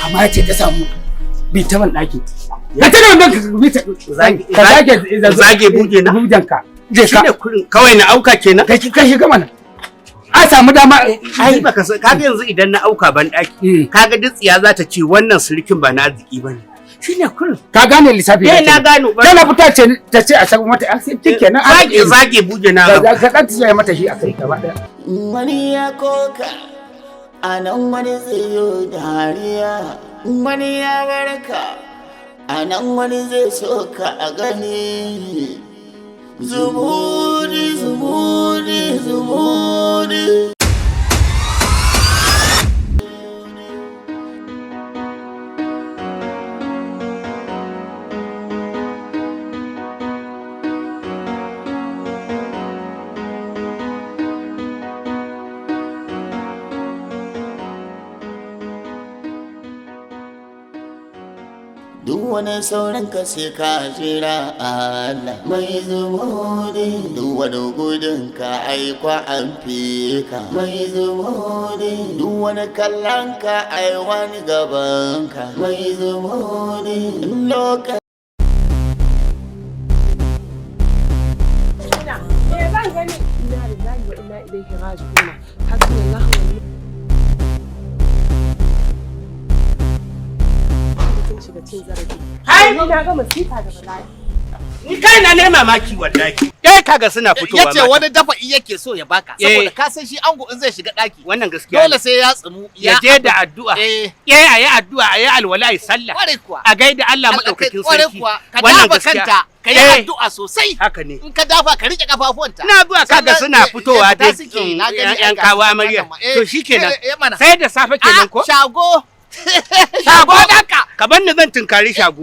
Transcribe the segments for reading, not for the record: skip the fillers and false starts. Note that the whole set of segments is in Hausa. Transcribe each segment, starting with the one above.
Amma ce ta samu bi ta ban daki. Ka tana wannan ka bi ta ka zage buge na bujanka. Je ka kawai na auka kenan. Ka shiga mana. A samu dama ai baka kaga yanzu idan na auka ban daki kaga dutsiya za ta ce wannan surikin ba na arziki bane. Shine kullum ka gane lissafi na gano kana fita ce ta ce a saka mata sai kenan zage buge na ka dan tiya mata shi akai gaba daya. Wani ya koka anan wani zai yi dariya, wani ya barka anan wani zai soka a gani. Zumudi, Zumudi, Zumudi. Duk wani sauran ka sai ka jira Allah mai zumudi, duk wani gudun ka aikwa an fi ka mai zumudi, duk wani kallon ka ai wani gaban ka mai zumudi lokacin. zan gani ina da zagi wa ina ilaihi raji'una hasbunallahu wa ni'mal shiga cin zarafi. Hai ni na ga masifa da bala'i. Ni kai na ne mamaki wallahi. Kai kaga suna fitowa. Yace wani dafa'i yake so ya baka saboda ka san shi ango in zai shiga daki. Wannan gaskiya. Dole sai ya tsumu ya je da addu'a. Ayi addu'a ayi alwala ayi sallah. A gaida Allah madaukakin sarki. Wannan gaskiya. Ka yi addu'a sosai. Haka ne. In ka dafa ka rike kafafuwanta. Na zuwa kaga suna fitowa da yan kawo amarya. To shikenan. Sai da safe kenan ko? Shago. Shago daka. Ka bar ni zan tunkari shago.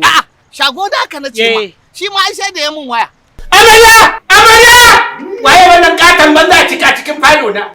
Shago daka na ce ma. Shi ma ai sai da ya mun waya. Amarya! Amarya! Waye wannan katon banza a cikin falo na?